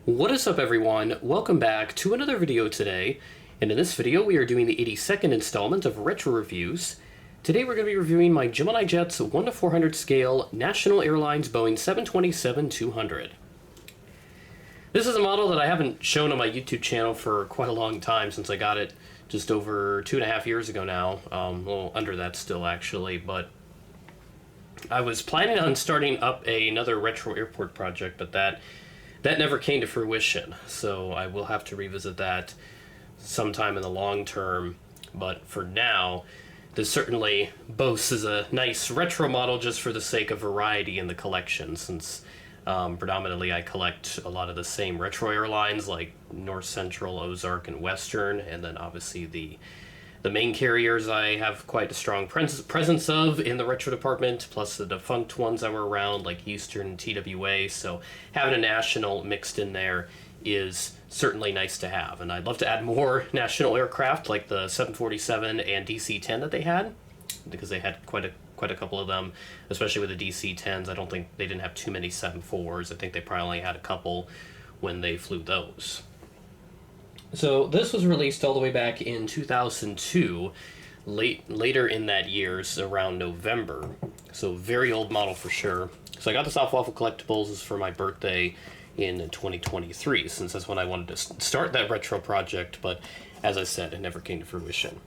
What is up, everyone? Welcome back to another video today, and in this video we are doing the 82nd installment of Retro Reviews. Today we're going to be reviewing my Gemini Jets 1:400 scale National Airlines Boeing 727-200. This is a model that I haven't shown on my YouTube channel for quite a long time, since I got it just over 2.5 years ago now. A little under that still, actually, but I was planning on starting up another retro airport project, but that never came to fruition, so I will have to revisit that sometime in the long term. But for now, this certainly boasts as a nice retro model just for the sake of variety in the collection, since predominantly I collect a lot of the same retro airlines like North Central, Ozark, and Western, and then obviously the main carriers I have quite a strong presence of in the retro department, plus the defunct ones that were around like Eastern and TWA, so having a national mixed in there is certainly nice to have. And I'd love to add more national aircraft like the 747 and DC-10 that they had, because they had quite a couple of them, especially with the DC-10s. I don't think they didn't have too many 74s. I think they probably only had a couple when they flew those. So this was released all the way back in 2002, later in that year, so around November. So very old model for sure. So I got this off Waffle Collectibles. This is for my birthday in 2023, since that's when I wanted to start that retro project, but as I said, it never came to fruition.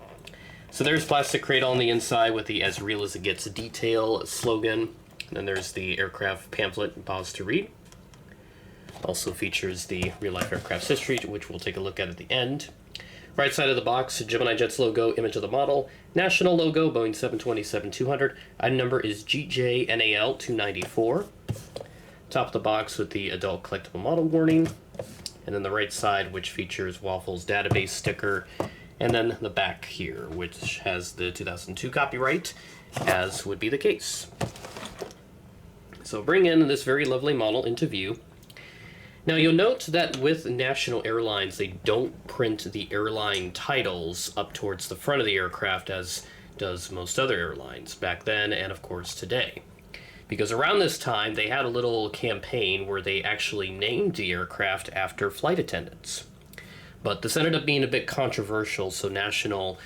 So there's plastic cradle on the inside with the "as real as it gets" detail slogan. And then there's the aircraft pamphlet, pause to read. Also features the real-life aircraft's history, which we'll take a look at the end. Right side of the box, Gemini Jets logo, image of the model, national logo, Boeing 727-200. Item number is GJNAL 294. Top of the box with the adult collectible model warning. And then the right side, which features Waffle's database sticker. And then the back here, which has the 2002 copyright, as would be the case. So bring in this very lovely model into view. Now you'll note that with national airlines, they don't print the airline titles up towards the front of the aircraft as does most other airlines back then, and of course today. Because around this time, they had a little campaign where they actually named the aircraft after flight attendants. But this ended up being a bit controversial, so National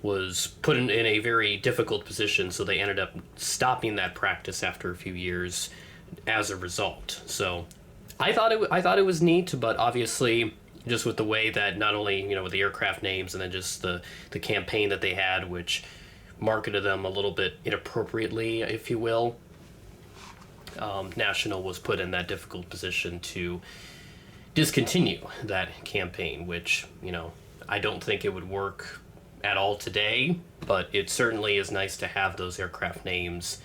was put in a very difficult position, so they ended up stopping that practice after a few years as a result. So I thought it was neat, but obviously just with the way that not only, with the aircraft names and then just the campaign that they had, which marketed them a little bit inappropriately, if you will, National was put in that difficult position to discontinue that campaign, which, I don't think it would work at all today, but it certainly is nice to have those aircraft names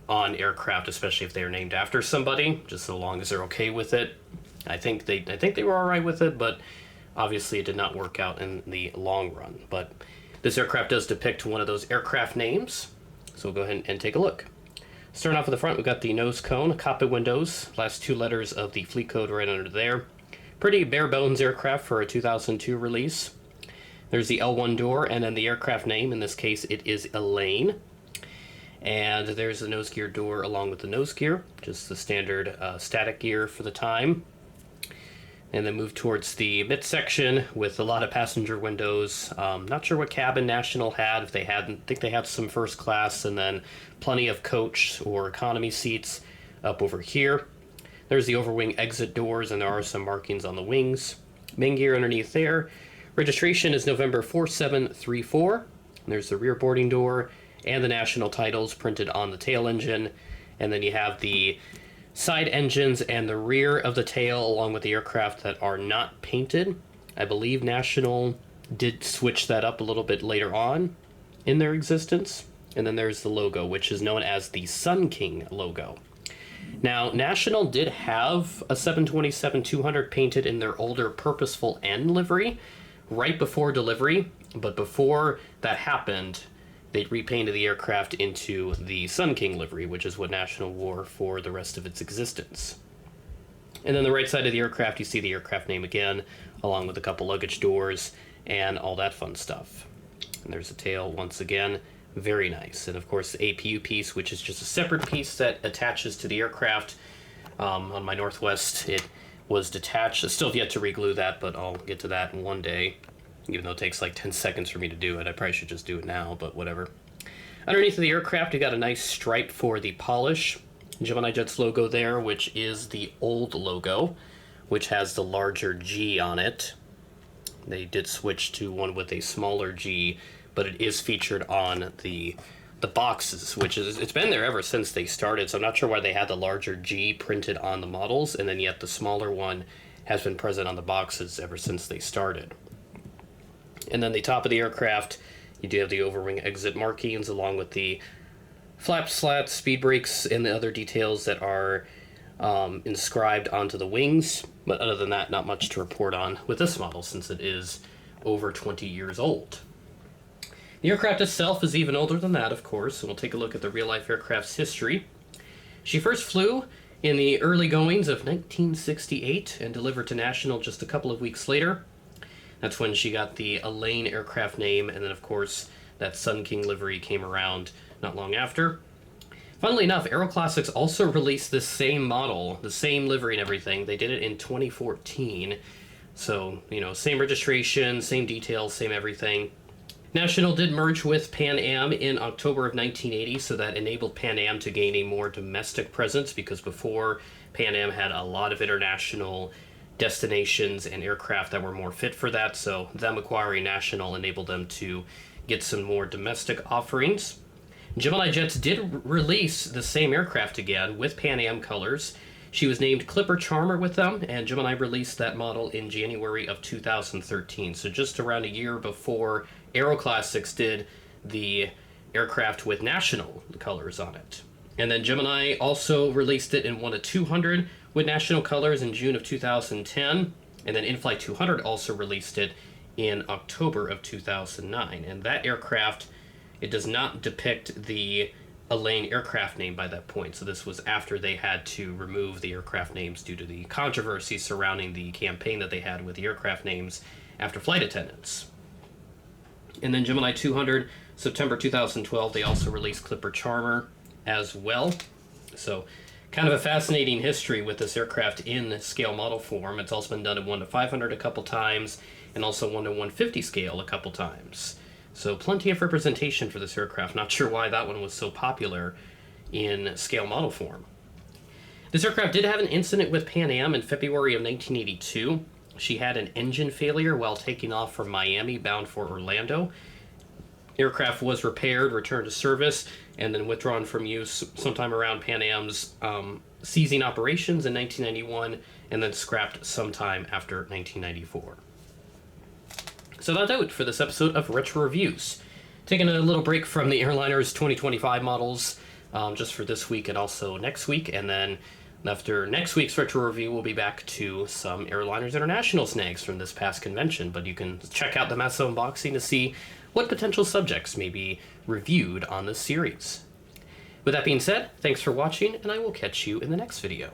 on aircraft, especially if they are named after somebody, just so long as they're okay with it. I think they were all right with it, but obviously it did not work out in the long run. But this aircraft does depict one of those aircraft names, so we'll go ahead and take a look. Starting off at the front, we've got the nose cone, cockpit windows, last two letters of the fleet code right under there. Pretty bare bones aircraft for a 2002 release. There's the L1 door, and then the aircraft name. In this case, it is Elaine. And there's the nose gear door along with the nose gear, just the standard static gear for the time. And then move towards the midsection with a lot of passenger windows. Not sure what cabin National had. If they hadn't, I think they had some first class, and then plenty of coach or economy seats up over here. There's the overwing exit doors, and there are some markings on the wings. Main gear underneath there. Registration is November 4734. There's the rear boarding door and the national titles printed on the tail engine. And then you have the side engines and the rear of the tail, along with the aircraft that are not painted. I believe National did switch that up a little bit later on in their existence. And then there's the logo, which is known as the Sun King logo. Now, National did have a 727-200 painted in their older purposeful N livery right before delivery, but before that happened, they repainted the aircraft into the Sun King livery, which is what National wore for the rest of its existence. And then the right side of the aircraft, you see the aircraft name again, along with a couple luggage doors and all that fun stuff. And there's the tail once again, very nice. And of course the APU piece, which is just a separate piece that attaches to the aircraft. On my Northwest, it was detached. I still have yet to reglue that, but I'll get to that in one day. Even though it takes like 10 seconds for me to do it. I probably should just do it now, but whatever. Underneath of the aircraft, you got a nice stripe for the polish. Gemini Jets logo there, which is the old logo, which has the larger G on it. They did switch to one with a smaller G, but it is featured on the boxes, which is, it's been there ever since they started, so I'm not sure why they had the larger G printed on the models, and then yet the smaller one has been present on the boxes ever since they started. And then the top of the aircraft, you do have the overwing exit markings along with the flap slats, speed brakes, and the other details that are inscribed onto the wings. But other than that, not much to report on with this model since it is over 20 years old. The aircraft itself is even older than that, of course, and we'll take a look at the real-life aircraft's history. She first flew in the early goings of 1968 and delivered to National just a couple of weeks later. That's when she got the Elaine aircraft name, and then, of course, that Sun King livery came around not long after. Funnily enough, Aeroclassics also released this same model, the same livery and everything. They did it in 2014. So, you know, same registration, same details, same everything. National did merge with Pan Am in October of 1980, so that enabled Pan Am to gain a more domestic presence, because before, Pan Am had a lot of international destinations and aircraft that were more fit for that, so them acquiring National enabled them to get some more domestic offerings. Gemini Jets did release the same aircraft again with Pan Am colors. She was named Clipper Charmer with them, and Gemini released that model in January of 2013, so just around a year before Aeroclassics did the aircraft with National colors on it. And then Gemini also released it in 1 of 200 with National colors in June of 2010, and then In-Flight 200 also released it in October of 2009. And that aircraft, it does not depict the Elaine aircraft name by that point, so this was after they had to remove the aircraft names due to the controversy surrounding the campaign that they had with the aircraft names after flight attendants. And then Gemini 200, September 2012, they also released Clipper Charmer as well. So kind of a fascinating history with this aircraft in scale model form. It's also been done in 1 to 500 a couple times, and also 1 to 150 scale a couple times. So plenty of representation for this aircraft. Not sure why that one was so popular in scale model form. This aircraft did have an incident with Pan Am in February of 1982. She had an engine failure while taking off from Miami bound for Orlando. Aircraft was repaired, returned to service, and then withdrawn from use sometime around Pan Am's ceasing operations in 1991, and then scrapped sometime after 1994. So that's it for this episode of Retro Reviews. Taking a little break from the airliner's 2025 models just for this week and also next week, and then after next week's Retro Review, we'll be back to some Airliners International snags from this past convention, but you can check out the Massa unboxing to see what potential subjects may be reviewed on this series. With that being said, thanks for watching, and I will catch you in the next video.